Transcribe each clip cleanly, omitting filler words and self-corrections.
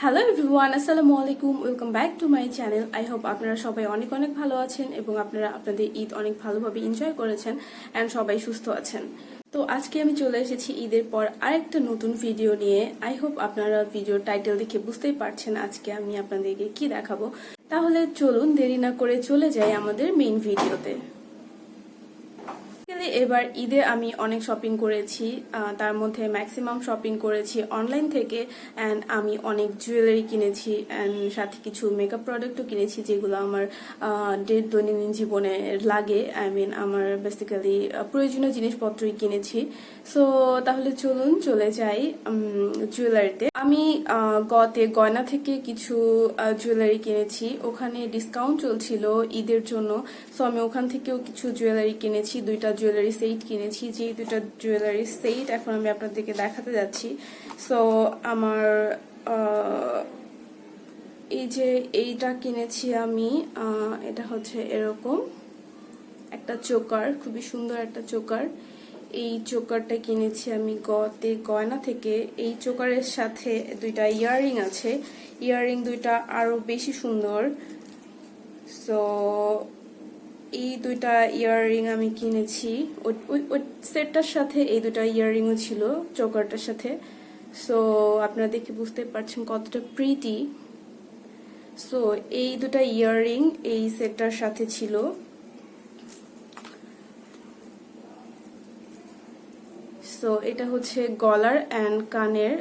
Hello everyone, আসসালামু আলাইকুম। Welcome back to my channel. I hope আপনারা সবাই অনেক অনেক ভালো আছেন এবং আপনারা আপনাদের ঈদ অনেক ভালোভাবে এনজয় করেছেন অ্যান্ড সবাই সুস্থ আছেন। তো আজকে আমি চলে এসেছি ঈদের পর আরেকটা নতুন ভিডিও নিয়ে। আই হোপ আপনারা ভিডিওর টাইটেল দেখে বুঝতেই পারছেন আজকে আমি আপনাদেরকে কি দেখাবো। তাহলে চলুন দেরি না করে চলে যাই আমাদের মেইন ভিডিওতে। এবার ঈদে আমি অনেক শপিং করেছি, তার মধ্যে ম্যাক্সিমাম শপিং করেছি অনলাইন থেকে অ্যান্ড আমি অনেক জুয়েলারি কিনেছি অ্যান্ড সাথে কিছু মেকআপ প্রোডাক্টও কিনেছি যেগুলো আমার দৈনন্দিন জীবনে লাগে। আমার বেসিক্যালি প্রয়োজনীয় জিনিসপত্রই কিনেছি। সো তাহলে চলুন চলে যাই জুয়েলারিতে। আমি গতে গয়না থেকে কিছু জুয়েলারি কিনেছি, ওখানে ডিসকাউন্ট চলছিল ঈদের জন্য। সো আমি ওখান থেকেও কিছু জুয়েলারি কিনেছি, দুইটা জুয়েলারি সেট কিনেছি। যে দুইটা জুয়েলারি সেট এখন আমি আপনাদেরকে দেখাতে যাচ্ছি। সো আমার এই যে এইটা কিনেছি আমি, এটা হচ্ছে এরকম একটা চোকার, খুবই সুন্দর একটা চোকার। এই চোকারটা কিনেছি আমি গতে গয়না থেকে। এই চোকারের সাথে দুইটা ইয়াররিং আছে, ইয়াররিং দুইটা আরো বেশি সুন্দর। সো এই দুইটা ইয়াররিং আমি কিনেছি, ওই সেটটার সাথে এই দুইটা ইয়াররিংও ছিল চোকারটার সাথে। সো আপনারা দেখে বুঝতে পারছেন কতটা প্রিটি। সো এই দুটা ইয়াররিং এই সেটটার সাথে ছিল। সো এটা হচ্ছে গলার অ্যান্ড কানের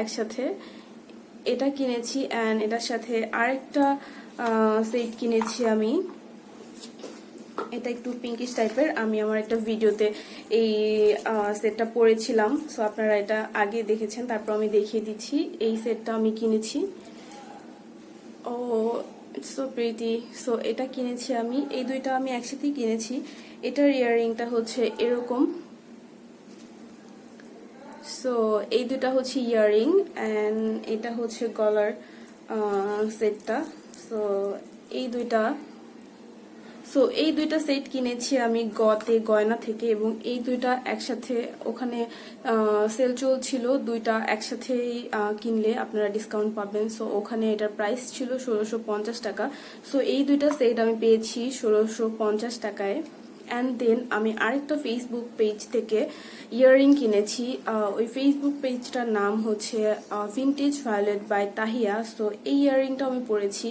একসাথে, এটা কিনেছি। অ্যান্ড এটার সাথে আরেকটা সেট কিনেছি আমি, এটা একটু পিঙ্কিশ টাইপের। আমি আমার একটা ভিডিওতে এই সেটটা পরেছিলাম, সো আপনারা এটা আগে দেখেছেন, তারপর আমি দেখিয়ে দিচ্ছি। এই সেটটা আমি কিনেছি। ও ইটস সো প্রিটি। সো এটা কিনেছি আমি, এই দুইটা আমি একসাথেই কিনেছি। এটার ইয়াররিংটা হচ্ছে এরকম। সো এই দুটা হচ্ছে ইয়াররিং অ্যান্ড এটা হচ্ছে গলার সেটটা। সো এই দুইটা সেট কিনেছি আমি গতে গয়না থেকে এবং এই দুইটা একসাথে ওখানে সেল চলছিল, দুইটা একসাথে কিনলে আপনারা ডিসকাউন্ট পাবেন। সো ওখানে এটার প্রাইস ছিল 1650 টাকা। সো এই দুইটা সেট আমি পেয়েছি 1650 টাকায়। অ্যান্ড দেন আমি আরেকটা ফেসবুক পেজ থেকে ইয়াররিং কিনেছি। ওই ফেসবুক পেজটার নাম হচ্ছে vintage violet by Tahiya. So এই ইয়াররিংটা আমি পরেছি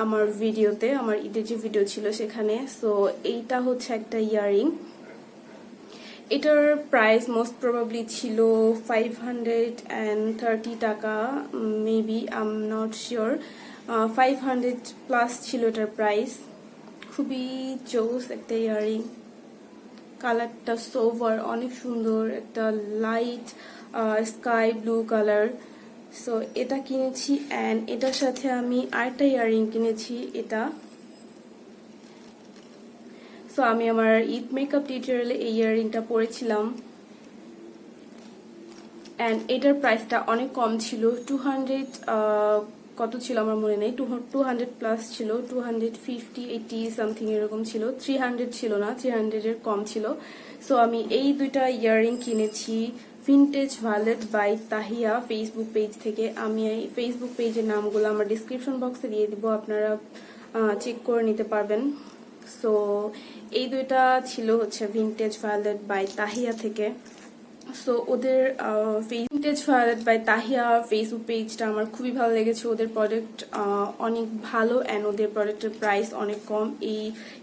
আমার ভিডিওতে, আমার ঈদের যে ভিডিও ছিল সেখানে। সো এইটা হচ্ছে একটা ইয়াররিং, এটার প্রাইস মোস্ট প্রবাবলি ছিল 530 টাকা, maybe I am not sure. 500 plus ছিল এটার প্রাইস। খুবই জোস একটা ইয়াররিং, কালারটা সোভার, অনেক সুন্দর, একটা light sky blue colour. So এটা কিনেছি অ্যান্ড এটার সাথে আমি আরেকটা ইয়াররিং কিনেছি এটা। সো আমি আমার ঈদ মেকআপ টিউটোরিয়ালে এই ইয়াররিংটা পরেছিলাম অ্যান্ড এটার প্রাইসটা অনেক কম ছিল। 200 কত ছিল আমার মনে নেই, 200 প্লাস ছিল, 250 80 সামথিং এরকম ছিল, 300 ছিল না, 300 এর কম ছিল। সো আমি এই দুইটা ইয়াররিং কিনেছি vintage violet by Tahiya Facebook page থেকে। আমি এই ফেসবুক পেজের নামগুলো আমার ডিসক্রিপশন বক্সে দিয়ে দিব, আপনারা চেক করে নিতে পারবেন। সো এই দুইটা ছিল হচ্ছে ভিন্টেজ ভায়োলেট বাই তাহিয়া থেকে। সো ওদের vintage violet by Tahiya Facebook পেজটা আমার খুবই ভালো লেগেছে। ওদের প্রোডাক্ট অনেক ভালো অ্যান্ড ওদের প্রোডাক্টের প্রাইস অনেক কম। এই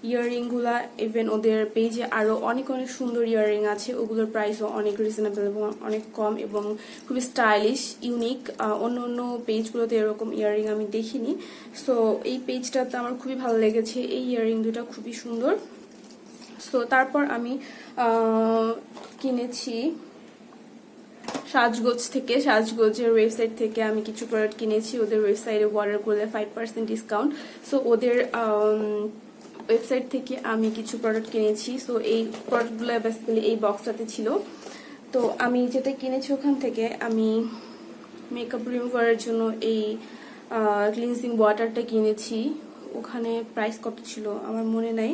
ইয়াররিংগুলা ইভেন ওদের পেজে আরও অনেক অনেক সুন্দর ইয়াররিং আছে, ওগুলোর প্রাইসও অনেক রিজনেবল এবং অনেক কম এবং খুবই স্টাইলিশ ইউনিক। অন্য অন্য পেজগুলোতে এরকম ইয়াররিং আমি দেখিনি। সো এই পেজটাতে আমার খুবই ভালো লেগেছে, এই ইয়াররিং দুটা খুবই সুন্দর। সো তারপর আমি কিনেছি সাজগোজ থেকে, সাজগোজের ওয়েবসাইট থেকে আমি কিছু প্রোডাক্ট কিনেছি। ওদের ওয়েবসাইটে অর্ডার করলে 5% ডিসকাউন্ট। সো ওদের ওয়েবসাইট থেকে আমি কিছু প্রোডাক্ট কিনেছি। সো এই প্রোডাক্টগুলো বেসিক্যালি এই বক্সটাতে ছিল। তো আমি যেটা কিনেছি ওখান থেকে, আমি মেকআপ রিমুভারের জন্য এই ক্লিনজিং ওয়াটারটা কিনেছি। ওখানে প্রাইস কত ছিল আমার মনে নাই।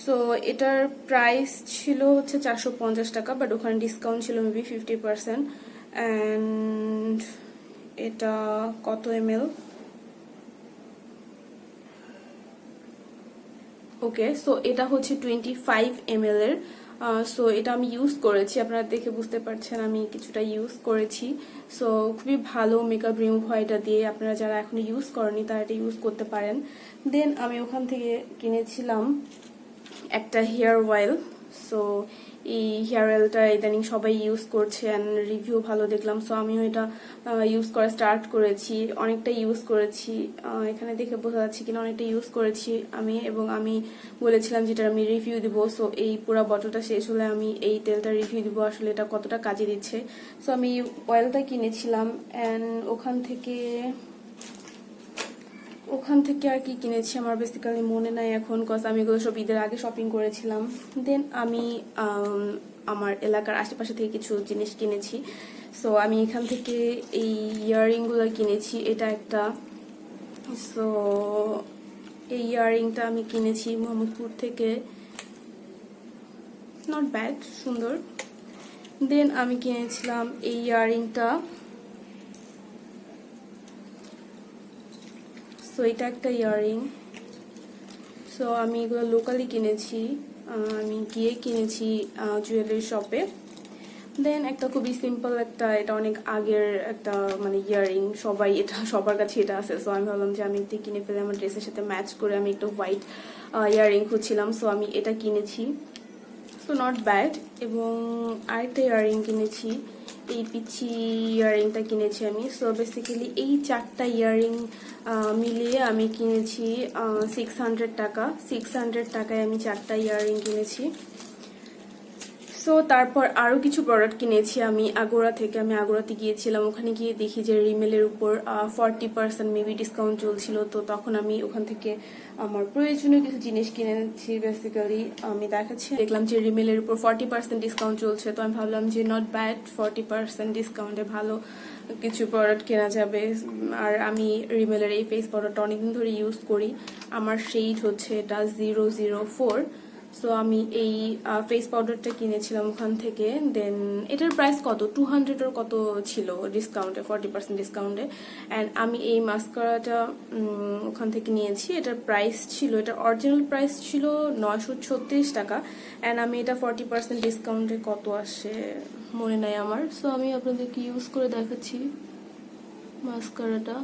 সো এটার প্রাইস ছিল হচ্ছে 450 টাকা, বাট ওখানে ডিসকাউন্ট ছিল মেবি 50%। অ্যান্ড এটা কত ml? ওকে, সো এটা হচ্ছে 25 ml এর। সো এটা আমি ইউজ করেছি, আপনারা দেখে বুঝতে পারছেন আমি কিছুটা ইউজ করেছি। সো খুবই ভালো মেকআপ রিমুভ হয় এটা দিয়ে, আপনারা যারা এখনো ইউজ করেনি তারা এটা ইউজ করতে পারেন। দেন আমি ওখান থেকে কিনেছিলাম একটা হেয়ার অয়েল। সো এই হেয়ার অয়েলটা ইদানিং সবাই ইউজ করছে অ্যান্ড রিভিউ ভালো দেখলাম, সো আমিও এটা ইউজ করা স্টার্ট করেছি। অনেকটা ইউজ করেছি, এখানে দেখে বোঝা যাচ্ছে কিনা অনেকটা ইউজ করেছি আমি, এবং আমি বলেছিলাম যেটা আমি রিভিউ দিব। সো এই পুরো বটলটা শেষ হলে আমি এই তেলটা রিভিউ দিব আসলে এটা কতটা কাজে দিচ্ছে। সো আমি অয়েলটা কিনেছিলাম অ্যান্ড ওখান থেকে আর কি কিনেছি আমার বেসিক্যালি মনে নাই এখন, কজ আমি এগুলো সব ঈদের আগে শপিং করেছিলাম। দেন আমি আমার এলাকার আশেপাশে থেকে কিছু জিনিস কিনেছি। সো আমি এখান থেকে এই ইয়াররিংগুলো কিনেছি, এটা একটা। সো এই ইয়াররিংটা আমি কিনেছি মোহাম্মদপুর থেকে, নট ব্যাড, সুন্দর। দেন আমি কিনেছিলাম এই ইয়াররিংটা। সো এটা একটা ইয়াররিং। সো আমি এগুলো লোকালি কিনেছি, আমি গিয়ে কিনেছি জুয়েলারি শপে। দেন একটা খুবই সিম্পল একটা, এটা অনেক আগের একটা মানে ইয়াররিং, সবার কাছে এটা আছে। সো আমি ভাবলাম যে আমি এটা কিনে ফেলে আমার ড্রেসের সাথে ম্যাচ করে, আমি একটা হোয়াইট ইয়াররিং খুঁজছিলাম, সো আমি এটা কিনেছি। So not bad. এবং আরেকটা ইয়াররিং কিনেছি, এই পিচি ইয়াররিংটা কিনেছি আমি। সো বেসিক্যালি এই 4টা ইয়াররিং মিলিয়ে আমি কিনেছি 600 টাকা। 600 টাকায় আমি 4টা ইয়াররিং কিনেছি। সো তারপর আরও কিছু প্রোডাক্ট কিনেছি আমি আগোরা থেকে। আমি আগোরাতে গিয়েছিলাম, ওখানে গিয়ে দেখি যে রিমেলের উপর 40% মেবি ডিসকাউন্ট চলছিল। তো তখন আমি ওখান থেকে আমার প্রয়োজনীয় কিছু জিনিস কিনেছি। বেসিক্যালি আমি দেখলাম যে রিমেলের উপর 40% ডিসকাউন্ট চলছে, তো আমি ভাবলাম যে নট ব্যাড, 40% ডিসকাউন্টে ভালো কিছু প্রোডাক্ট কেনা যাবে। আর আমি রিমেলের এই ফেস পাউডারটা অনেকদিন ধরে ইউজ করি, আমার শেড হচ্ছে এটা 004। সো আমি এই ফেস পাউডারটা কিনেছিলাম ওখান থেকে। দেন এটার প্রাইস কত 200 এর কত ছিল ডিসকাউন্টে, 40% ডিসকাউন্টে। অ্যান্ড আমি এই মাস্কারাটা ওখান থেকে নিয়েছি, এটার প্রাইস ছিল, এটার অরিজিনাল প্রাইস ছিল 936 টাকা। অ্যান্ড আমি এটা 40% ডিসকাউন্টে কত আসে মনে নাই আমার। সো আমি আপনাদেরকে ইউজ করে দেখাচ্ছি মাস্কারাটা।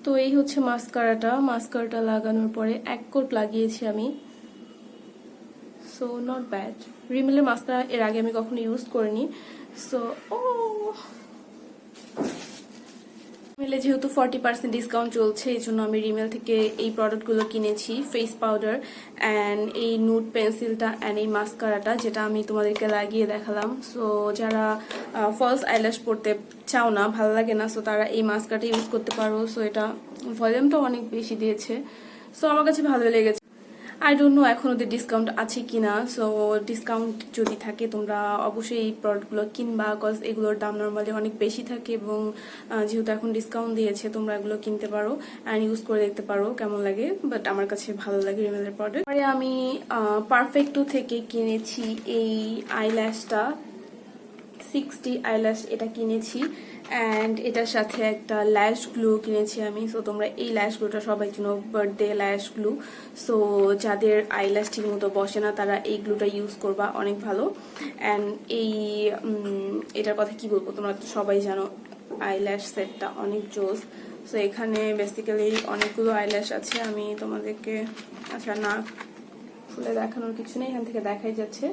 তো এই হচ্ছে মাস্কারাটা লাগানোর পরে 1 কোট লাগিয়েছি আমি। So not bad. রিমেলের মাস্কারা এর আগে আমি কখনো ইউজ করিনি। সো রিমেলে যেহেতু 40% ডিসকাউন্ট চলছে, এই জন্য আমি রিমেল থেকে এই প্রোডাক্টগুলো কিনেছি, ফেস পাউডার অ্যান্ড এই নুড পেন্সিলটা অ্যান্ড এই মাস্কারাটা, যেটা আমি তোমাদেরকে লাগিয়ে দেখালাম। সো যারা ফলস আইল্যাশ পড়তে চাও না, ভালো লাগে না, সো তারা এই মাস্কারাটা ইউজ করতে পারো। সো এটা ভলিউমটা অনেক বেশি দিয়েছে, সো আমার কাছে ভালো লেগেছে। আই ডোন্ট নো এখন ওদের ডিসকাউন্ট আছে কিনা। সো ডিসকাউন্ট যদি থাকে তোমরা অবশ্যই এই প্রোডাক্টগুলো কিনবা, কজ এগুলোর দাম নর্মালি অনেক বেশি থাকে, এবং যেহেতু এখন ডিসকাউন্ট দিয়েছে তোমরা এগুলো কিনতে পারো অ্যান্ড ইউজ করে দেখতে পারো কেমন লাগে। বাট আমার কাছে ভালো লাগে রিমেলের প্রোডাক্ট। পরে আমি পারফেক্টো থেকে কিনেছি এই আইল্যাশটা, 60 আইল্যাশ, এটা কিনেছি। অ্যান্ড এটার সাথে একটা ল্যাশ গ্লু কিনেছি আমি। সো তোমরা এই ল্যাশ গ্লুটা সবাই চিনো, বার্থডে ল্যাশ গ্লু। সো যাদের আইল্যাশ ঠিক মতো বসে না তারা এই গ্লুটা ইউজ করবা, অনেক ভালো। অ্যান্ড এটার কথা কি বলবো, তোমরা তো সবাই জানো আইল্যাশ সেটটা অনেক জোস। সো এখানে বেসিক্যালি অনেকগুলো আইল্যাশ আছে, আমি তোমাদেরকে আচ্ছা না খুলে দেখানোর কিছু নেই, এখান থেকে দেখাই যাচ্ছে।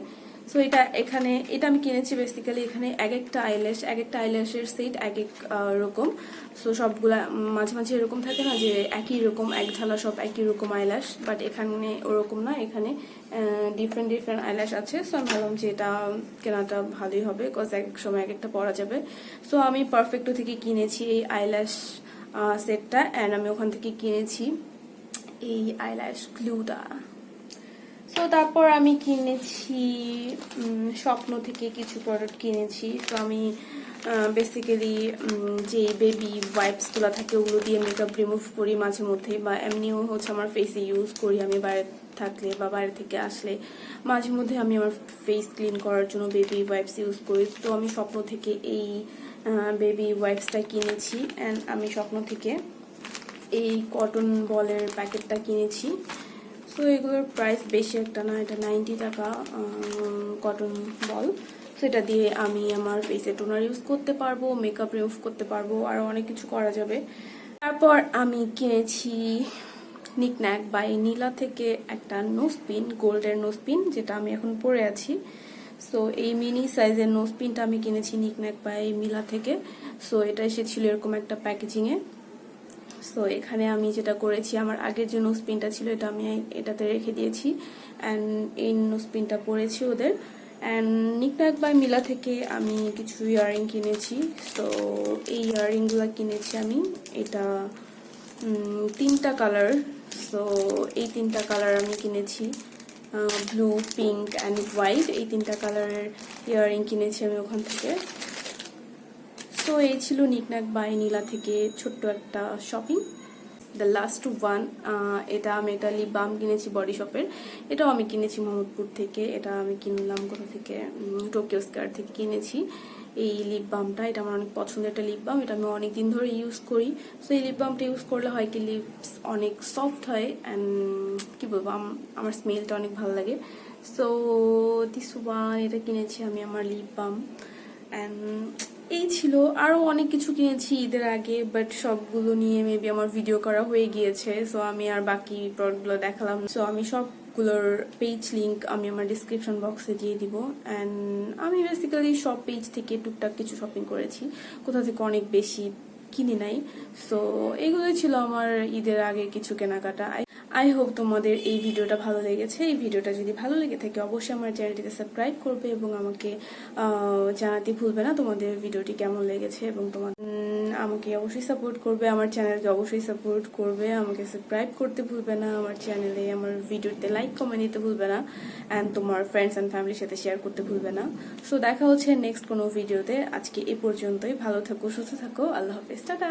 সো এটা আমি কিনেছি বেসিক্যালি, এখানে এক একটা আইল্যাশের সেট এক এক রকম। সো সবগুলা মাঝে মাঝে এরকম থাকে না যে একই রকম এক ঝালা সব একই রকম আইল্যাশ, বাট এখানে ওরকম না, এখানে ডিফারেন্ট আইল্যাশ আছে। সো আমি ভাবলাম যে এটা কেনাটা ভালোই হবে, বিকজ এক সময় এক একটা পরা যাবে। সো আমি পারফেক্টো থেকে কিনেছি এই আইল্যাশ সেটটা, অ্যান্ড আমি ওখান থেকে কিনেছি এই আইল্যাশ গ্লুটা। তো তারপর আমি কিনেছি স্বপ্ন থেকে কিছু প্রোডাক্ট কিনেছি। তো আমি বেসিক্যালি যে বেবি ওয়াইপসগুলো থাকে ওগুলো দিয়ে মেকআপ রিমুভ করি মাঝে মধ্যে, বা এমনিও হচ্ছে আমার ফেসে ইউজ করি। আমি বাইরে থাকলে বা বাইরে থেকে আসলে মাঝে মধ্যে আমি আমার ফেস ক্লিন করার জন্য বেবি ওয়াইপস ইউজ করি। তো আমি স্বপ্ন থেকে এই বেবি ওয়াইপসটা কিনেছি, অ্যান্ড আমি স্বপ্ন থেকে এই কটন বলের প্যাকেটটা কিনেছি। সো এগুলোর প্রাইস বেশি একটা না, এটা 90 টাকা কটন বল। সো এটা দিয়ে আমি আমার ফেসে টোনার ইউজ করতে পারবো, মেকআপ রিমুভ করতে পারবো, আরও অনেক কিছু করা যাবে। তারপর আমি কিনেছি নিকন্যাক বাই নীলা থেকে একটা নোজপিন, গোল্ডের নোজপিন, যেটা আমি এখন পরে আছি। সো এই মিনি সাইজের নোজপিনটা আমি কিনেছি নিকন্যাক বাই মিলা থেকে। সো এটা এসেছিল এরকম একটা প্যাকেজিংয়ে। সো এখানে আমি যেটা করেছি, আমার আগের যে নোজপিনটা ছিল এটা আমি এটাতে রেখে দিয়েছি, অ্যান্ড এই নোজপিনটা পরেছি ওদের। অ্যান্ড নিকন্যাক বাই মিলা থেকে আমি কিছু ইয়াররিং কিনেছি। সো এই ইয়াররিংগুলো কিনেছি আমি, এটা 3টা কালার। সো এই 3টা কালার আমি কিনেছি, ব্লু, পিঙ্ক অ্যান্ড হোয়াইট। এই 3টা কালারের ইয়াররিং কিনেছি আমি ওখান থেকে। তো এই ছিল নিকন্যাক বাই নীলা থেকে ছোট্ট একটা শপিং। দ্য লাস্ট ওয়ান, এটা আমি এটা লিপ বাম কিনেছি বডি শপের। এটাও আমি কিনেছি মোহাম্মদপুর থেকে। এটা আমি কিনলাম কোথা থেকে, টোকিও স্কয়ার থেকে কিনেছি এই লিপ বামটা। এটা আমার অনেক পছন্দের একটা লিপ বাম, এটা আমি অনেক দিন ধরে ইউজ করি। সো এই লিপ বামটা ইউজ করলে হয় কি, লিপস অনেক সফট হয়, অ্যান্ড কি বলবো, আমার স্মেলটা অনেক ভালো লাগে। সো দিস ওয়ান, এটা কিনেছি আমি আমার লিপ বাম। অ্যান্ড এই ছিল, আরও অনেক কিছু কিনেছি ঈদের আগে, বাট সবগুলো নিয়ে মেবি আমার ভিডিও করা হয়ে গিয়েছে। সো আমি আর বাকি প্রোডাক্টগুলো দেখালাম। সো আমি সবগুলোর পেজ লিঙ্ক আমি আমার ডিসক্রিপশন বক্সে দিয়ে দিব। অ্যান্ড আমি বেসিক্যালি সব পেজ থেকে টুকটাক কিছু শপিং করেছি, কোথা থেকে অনেক বেশি কিনে নাই। সো এগুলোই ছিল আমার ঈদের আগে কিছু কেনাকাটা। আই হোপ তোমাদের এই ভিডিওটা ভালো লেগেছে। এই ভিডিওটা যদি ভালো লেগে থাকে অবশ্যই আমার চ্যানেলটিকে সাবস্ক্রাইব করবে এবং আমাকে জানাতে ভুলবে না তোমাদের ভিডিওটি কেমন লেগেছে, এবং আমাকে অবশ্যই সাপোর্ট করবে, আমার চ্যানেলকে অবশ্যই সাপোর্ট করবে, আমাকে সাবস্ক্রাইব করতে ভুলবে না, আমার চ্যানেলে আমার ভিডিওতে লাইক কমেন্ট দিতে ভুলবে না, অ্যান্ড তোমার ফ্রেন্ডস অ্যান্ড ফ্যামিলির সাথে শেয়ার করতে ভুলবে না। সো দেখা হচ্ছে নেক্সট কোনো ভিডিওতে। আজকে এ পর্যন্তই, ভালো থাকো, সুস্থ থাকো, আল্লাহ হাফেজ, টাটা।